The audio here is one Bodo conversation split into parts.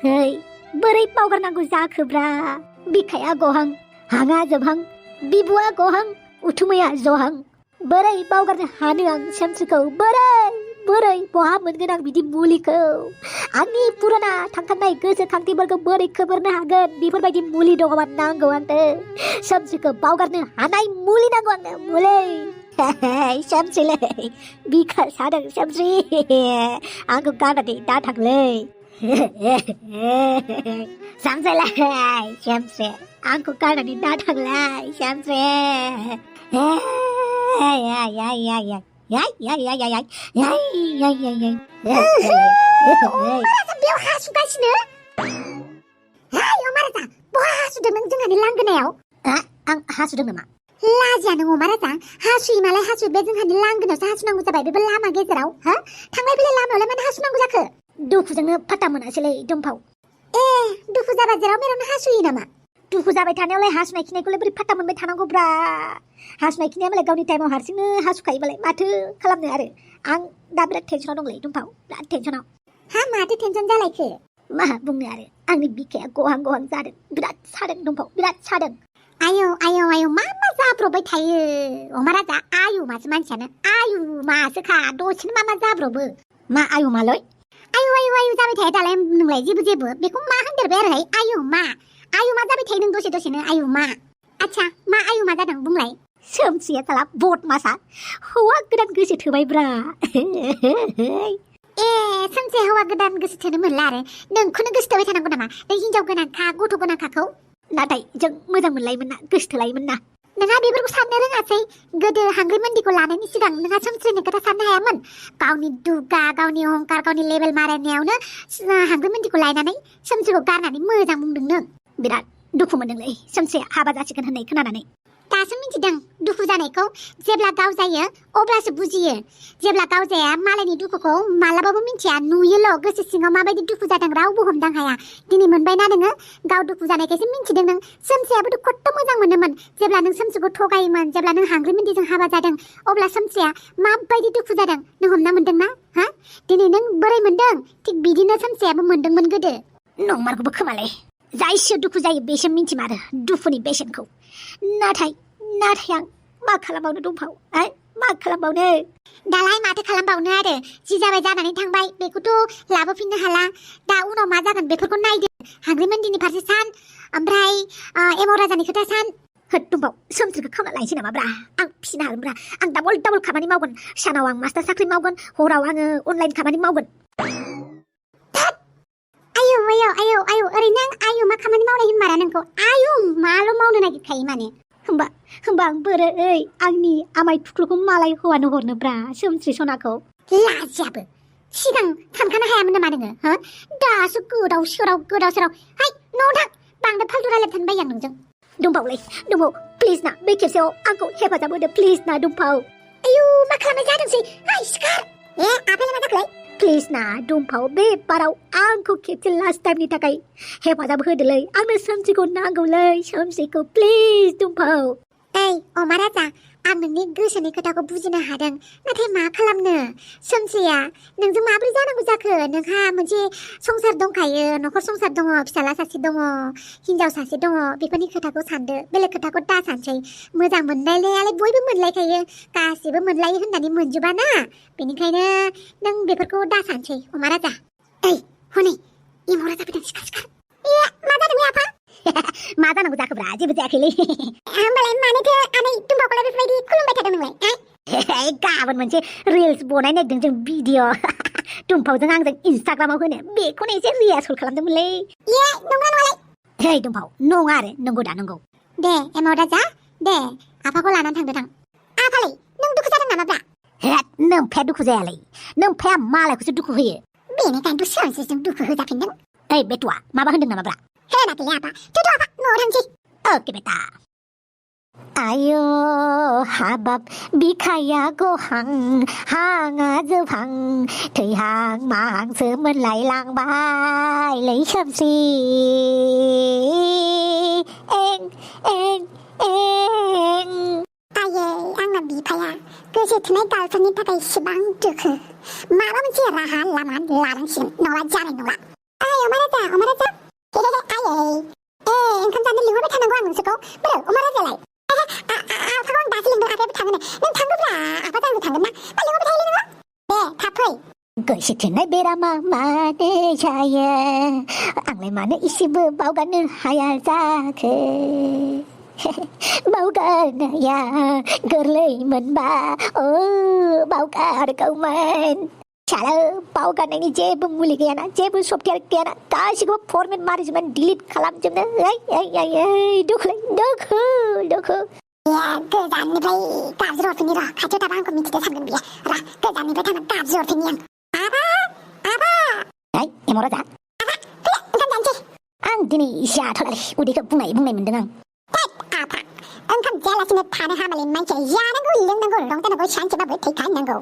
Hey, बोरै बावगारनांगौ जाखोब्रा बिखाया गहां हाङा जोबहां बिबुआ गहां उथुमैया जहां बोरै बावगारनो हानो आं सानसेखौ बोरै बहा मोनगोन आं बिदि मुलिखौ आंनि पुराना थांखांनाय गोसोखांथिफोरखौ बोरै खोमोरनो हागोन बेफोरबायदि मुलि दङबा नांगौ आंनो सानसेखौ बावगारनो हानाय मुलि नांगौ आंनो मुलि सानसेलै बिखा सादों सानसे आंखौ गारनानै दा थांलै सामसेलाय सामसे आंखौ गारनानै दा थांलाय सामसे बेयाव हासुगासिनो अमाराजा बहा हासुदों नों जोंहानि लांगोनायाव आं हासुदों नामा लाजिया नों अमाराजा हासुयो मालाय हासुयो बे जोंहानि लांगोनायावसो हासुनांगौ जाबाय बेबो लामा गेजेराव हा थांलाय फैलाय लामायावलाय मानो हासुनांगौ जाखो दुखुजोंनो फात्ता मोनासैलै दंफाव दुखु जाबा जेराव मेरावनो हासुयो नामा दुखु जाबाय थानायावलाय हासुनाय खिनायखौलाय बोरै फात्ता मोनबाय थानांगौब्रा हासुनाय खिनाया मालाय गावनि टाइमाव हारसिंनो हासुखायोबालाय माथो खालामनो आरो आं दा बिराद टेनसनाव दंलै दंफाव बिराद टेनसनाव हा माथो टेनसन जालायखो मा बुंनो आरो आंनि बिखाया गहां जादों बिराद सादों दंफाव बिराद सादों आयौ मा जाब्रबबाय थायो अमाराजा आयु मासो मानसियानो आयु मासोखा दसेनो मा जाब्रबो मा आयु मालै आयु जाबाय थायो दालाय नोंलाय जेबो बेखौ मा होनदेरबाय आरोहाय आयु मा जाबाय थायो नों दसेनो आयु मा आच्छा मा आयु मा जादों बुंलाय सोमसिया साला बट मासा हौवा गोदान गोसो थोबायब्रा सोमसे हौवा गोदान गोसो थोनो मोनला आरो नोंखौनो गोसो थोबाय थानांगौ नामा नों हिनजाव गोनांखा गथ' गोनांखाखौ नाथाय जों मोजां मोनलायोमोन ना गोसो थोलायोमोन ना नोंहा बेफोरखौ साननो रोङासै गोदो हांग्रि मन्दिखौ लानायनि सिगां नोंहा सोमस्रिनि खोथा साननो हायामोन गावनि दुगा गावनि अहंकार गावनि लेभेल मारायनायावनो हांग्रि मन्दिखौ लायनानै सोमस्रिखौ गारनानै मोजां बुंदों नों बिराद दुखु मोनदोंलै सोमस्रिया हाबा जासिगोन होननाय खोनानानै दासो मिथिदों दुखु जानायखौ जेब्ला गाव जायो अब्लासो बुजियो जेब्ला गाव जाया मालायनि दुखुखौ मालाबाबो मिथिया नुयोल' गोसो सिङाव माबायदि दुखु जादों रावबो हमदां हाया दिनै मोनबायना नोङो गाव दुखु जानायखायसो मिथिदों नों सोमस्रियाबोथ' खथ्थ' मोजां मोनोमोन जेब्ला नों सोमस्रिखौ थगायोमोन जेब्ला नों हांग्रि मन्दिरजों हाबा जादों अब्ला सोमस्रिया माबायदि दुखु जादों नों हमना मोनदोंना हा दिनै नों बोरै मोनदों थिग बिदिनो सोमस्रियाबो मोनदोंमोन गोदो नंमारगौबो खोमालै जायसो दुखु जायो बेसो मिन्थिमारो दुखुनि बेसेनखौ नाथाय आं मा खालामबावनो दंफाव मा खालामबावनो दालाय माथो खालामबावनो आरो जि जाबाय जानानै थांबाय बेखौथ' लाबोफिननो हाला दा उनाव मा जागोन बेफोरखौ नायदो हांग्रि मन्दिरनि फारसे सान ओमफ्राय एमाव राजानि खोथा सान होद दंफाव सोमस्रिखौ खावना लायनोसै नामाब्रा आं फिसिनो हागोनब्रा आं डाबल खामानि मावगोन सानाव आं मास्टार साख्रि मावगोन हराव आङो अनलाइन खामानि मावगोन आयौ ओरैनो आं आयु मा खामानि मावनाय होनमारा नोंखौ आयु माल' मावनो नागिरखायो माने होमबा आं बोरै आंनि आमाय थुख्लुखौ मालाय हौवानो हरनोब्रा सोमस्रि सनाखौ लाजियाबो सिगां सानखानो हायामोन नामा नोङो हो दासो गोदाव सोराव हाय न'आव थां बांद्राय फालतु रायलायबाय थानो बायो आं नोंजों दंफाव प्लिज ना बे खेबसेयाव आंखौ हेफाजाब होदो प्लिज ना दंफाव आयु मा खालामनाय जादोंसै हाय सिखार आफाया मा जाखोलाय प्लिज ना दंफाव बे बाराव आंखौ खेबसे लास्ट टाइमनि थाखाय हेफाजाब होदोलै आंनो सोमस्रिखौ नांगौलै सोमस्रिखौ प्लिज दंफाव अमाराजा आं नोंनि गोसोनि खोथाखौ बुजिनो हादों नाथाय मा खालामनो सोमस्रिया नोंजों माबोरै जानांगौ जाखो नोंहा मोनसे संसार दंखायो न'खर संसार दङ फिसाला सासे दङ हिनजाव सासे दङ बेफोरनि खोथाखौ सानदो बेलेग खोथाखौ दा सानसै मोजां मोनलायनायालाय बयबो मोनलायखायो गासिबो मोनलायो होननानै मोनजोबा ना बेनिखायनो नों बेफोरखौ दा सानसै अमाराजा हनै एमाव राजा फैदों सिखार मा जादों आफा मा जानांगौ जाखोब्रा जेबो जायाखैलै होमबालाय मानोथो आनै दंफावखौलाय बेफोरबायदि खुलुमबाय थादों नोंलाय गाबोन मोनसे रिल्स बनायनो नागिरदों जों भिडिअ दंफावजों आंजों इन्सटाग्रामाव होनो बेखौनो एसे रिहार्सेल खालामदोंमोनलै नंगौ नङालाय दंफाव नङा आरो नंगौ दा नंगौ दे एमाव राजा दे आफाखौ लानानै थांदो थां आफालै नों दुखु जादों नामाब्रा नोमफाया दुखु जायालै नोमफाया मालायखौसो दुखु होयो बेनिखायनोथ' सोमस्रिजों दुखु होजाफिनदों बेथ'आ माबा होनदों नामाब्रा होनाखैलै आफा थुदो आफा न'आव थांसै अके बेटा आयो हाबाब बिखाया गहां हाङा जोबहां थैहां माहांसो मोनलायलांबायलै सोमस्रि एं आयै आंना बिफाया गोसो थोनाय गार्लफ्रेन्डनि थाखाय इसेबां दुखु माबा मोनसे राहा लामा लानांसिगोन नङाबा जानाय नंला अमाराजा जोंनाय बेरामा मानो जायो आंलाय मानो एसेबो बावगारनो हाया जाखो बावगारनाया गोरलैमोनबा बावगारगौमोन साला बावगारनायनि जेबो मुलि गैयाना जेबो सफ्टवेयार गैयाना गासिखौबो फरमेट मारिजोबनानै डिलिट खालामजोबनो दुखु गोजाननिफ्राय गाज्रि हरफिननि र' खाथियाव थाबा आंखौ मिथिदो सानगोन बियो र' गोजाननिफ्राय थांना गाज्रि हरफिननि आबा एमरा जा ओंखाम जानोसै आं दिनै जाथ'लालै उदैखौ बुंनाय मोनदों आं आफा ओंखाम जायालासिनो थानो हामालै मानसिया जानांगौ लोंनांगौ रंजानांगौ सानसेबाबो थैखानांगौ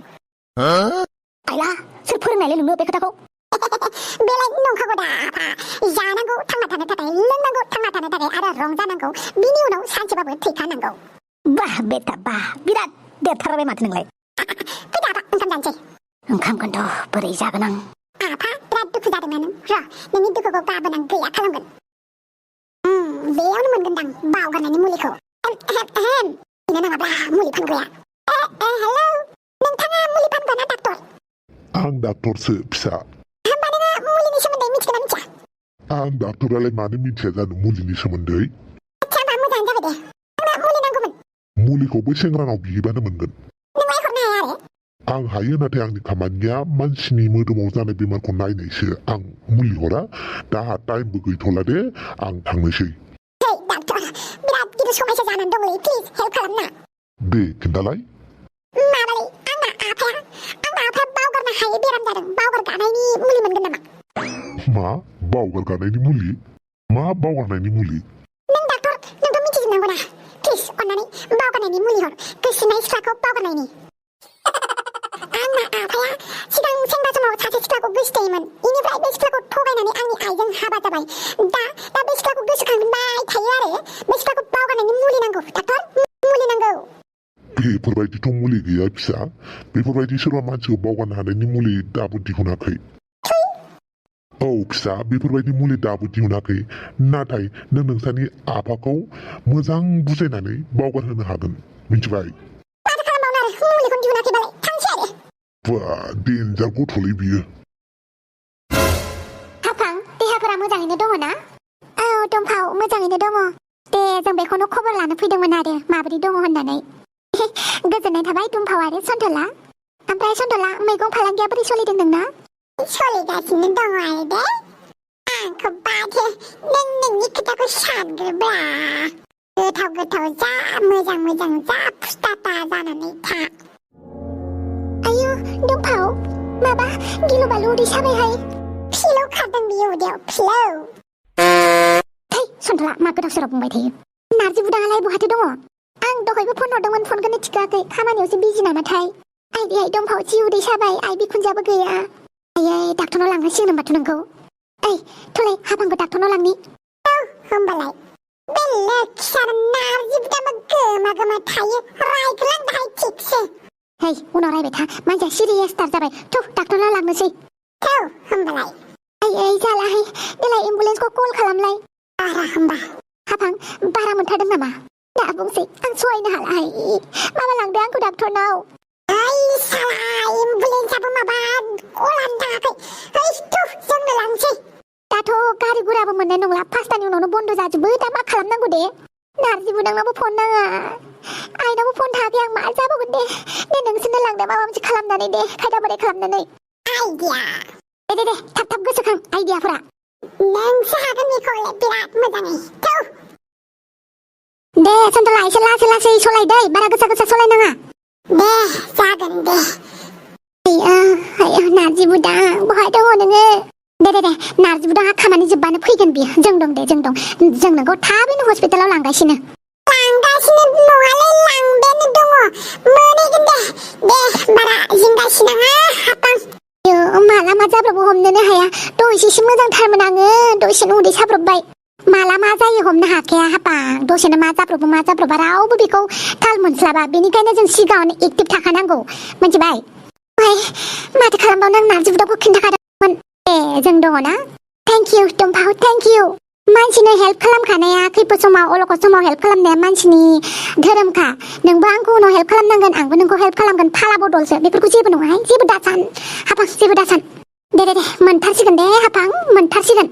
आइला सोर फोरोंनायलै नोंनो बे खोथाखौ बेलाय नंखागौ दा आफा जानांगौ थांना थानो थाखाय लोंनांगौ थांना थानो थाखाय आरो रंजानांगौ बिनि उनाव सानसेबाबो थैखानांगौ बाह बेटा बाह बिराद देरथारबाय माथो नोंलाय फैदो आफा ओंखाम जानोसै ओंखामखौनोथ' बोरै जागोन आं आफा बिराद दुखु जादोंना नों र' नोंनि दुखुखौ गाबोन आं गैया खालामगोन बेयावनो मोनगोनदां बावगारनायनि मुलिखौ बेनो नङाब्ला मुलि फानग्राया हेलौ नोंथाङा मुलि फानग्राना डाक्टर आं डाक्टरसो फिसा होमबा नोङो मुलिनि सोमोन्दै मिथिगोना मिथिया आं डाक्टरालाय मानो मिथिया जानो मुलिनि सोमोन्दै आच्छा होमबा मोजाङानो जाबाय दे आंनो मुलि नांगौमोन मुलिखौ बै सेंग्रानाव बियोबानो मोनगोन नोंलाय हरनो हाया आरो आं हायो नाथाय आंनि खामानिया मानसिनि मोदोमाव जानाय बेमारखौ नायनायसो आं मुलि हरा दाहा टाइमबो गैथ'ला दे आं थांनोसै डाक्टर बिराद गिदिर समस्या जानानै दंलै प्लिज हेल्प खालामना दे खिन्थालाय माबालै आंना आफाया बावगारनो हायै बेराम जादों बावगारगानायनि मुलि मोनगोन नामा मा बावगारगानायनि मुलि मा बावगारनायनि मुलि नों डाक्टर नोंथ' मिथिजोबनांगौ ना प्लिज अन्नानै बावगारनायनि मुलि हर गोसोनाय सिख्लाखौ बावगारनायनि आंना आफाया सिगां सेंग्रा समाव सासे सिख्लाखौ गोसोथोयोमोन इनिफ्राय बे सिख्लाखौ थगायनानै आंनि आइजों हाबा जाबाय दा बे सिख्लाखौ गोसोखांबाय थायो आरो बे सिख्लाखौ बावगारनायनि मुलि नांगौ डाक्टर मुलि नांगौ बेफोरबायदिथ' मुलि गैया फिसा बेफोरबायदि सोरबा मानसिखौ बावगारनो हानायनि मुलि दाबो दिहुनाखै औ फिसा बेफोरबायदि मुलि दाबो दिहुनाखै नाथाय नों नोंसानि आफाखौ मोजां बुजायनानै बावगारहोनो हागोन मिथिबाय माथो खालामबावनो आरो मुलिखौनो दिहुनाखैबालाय थांसै आरो बा देन्जार गथ'लै बियो हाफां देहाफोरा मोजाङैनो दङ ना औ दंफाव मोजाङैनो दङ दे जों बेखौनो खबर लानो फैदोंमोन आरो माबोरै दङ होननानै गोजोननाय थाबाय दुमफाव आरो सन्थला ओमफ्राय सन्थला मैगं फालांगिया बोरै सोलिदों नोंना सोलिगासिनो दङ आरो दे आंखौ बादे नों नोंनि खोथाखौ सानग्रोब्ला गोथाव जा मोजां जा फुस्टाटा जानानै था आयु दुमफाव माबा गिलु बालु उदै साबायहाय फिलौ खारदों बियो उदैयाव फिलौ थै सन्थला मा गोदाव सोराव बुंबाय थायो नार्जि बुदाङालाय बहाथो दङ आं दहायबो फन हरदोंमोन फनखौनो थिखोआखै खामानियावसो बिजि नामाथाय आइ दंफाव जि उदै साबाय आइ बिखुनजोआबो गैया आयै डाक्टरनाव लांनांसिगोन होनबाथ' नोंखौ ओइ थलाय हाफांखौ डाक्टरनाव लांनि औ होमबालाय बे लोखिसार नार्जि बुदामा गोमा थायो रायग्लांदाहाय थिगसे हेइ उनाव रायबाय था मानसिया सिरियासथार जाबाय थ' डाक्टरनाव लांनोसै औ होमबालाय आयै जालाहाय देलाय एम्बुलेन्सखौ कल खालामलाय बारा होमबा हाफां बारा मोनथारदों नामा दा बुंसै आं सहायनो हालाहाय माबा लांदो आंखौ डाक्टरनाव ओइ साला एम्बुलेन्सआबो माबा कलानो थाङाखै ओइ जोंनो लांसै दाथ' गारि गुराबो मोननाय नंला 5टानि उनावनो बन्द जाजोबो दा मा खालामनांगौ दे नार्जि बुदांनावबो फन नाङा आइनावबो फन थाङाखै आं मा जाबावगोन दे नोंसोरनो लांदो माबा मोनसे खालामनानै दे खायदा बोरै खालामनानै आइडिया दे थाब गोसोखां आइडियाफोरा नोंसो हागोन बेखौलाय बिराद मोजाङै थौ दे सन्थला एसे लासै सलाय दै बारा गोसा सलायनाङा दे जागोन दे नार्जि बुदां बहाय दङ नोङो दे नार्जि बुदाङा खामानि जोबबानो फैगोन बियो जों दं जों नोंखौ थाबैनो हस्पिटालाव लांगासिनो नङालै लांबायानो दङ मोनहैगोन दे बारा जिंगासिनाङा हाफां माला मा जाब्रबो हमनोनो हाया दसेसो मोजांथारमोन आङो दसेनो उदै साब्रबबाय माला मा जायो हमनो हाखाया हाफां दसेनो मा जाब्रबा रावबो बेखौ थाल मोनस्लाबा बेनिखायनो जों सिगाङावनो एक्टिभ थाखानांगौ मिथिबाय माथो खालामबावनो आं नार्जि बुदांखौ खिन्थाखादोंमोन जों दङ ना थेंक इउ दुमफाव थेंक इउ मानसिनो हेल्प खालामखानाया खैफोद समाव अलखद समाव हेल्प खालामनाया मानसिनि धोरोमखा नोंबो आंखौ उनाव हेल्प खालामनांगोन आंबो नोंखौ हेल्प खालामगोन फाला बदलसो बेफोरखौ जेबो नङाहाय जेबो दासान हाफां जेबो दासान दे मोनथारसिगोन दे हाफां मोनथारसिगोन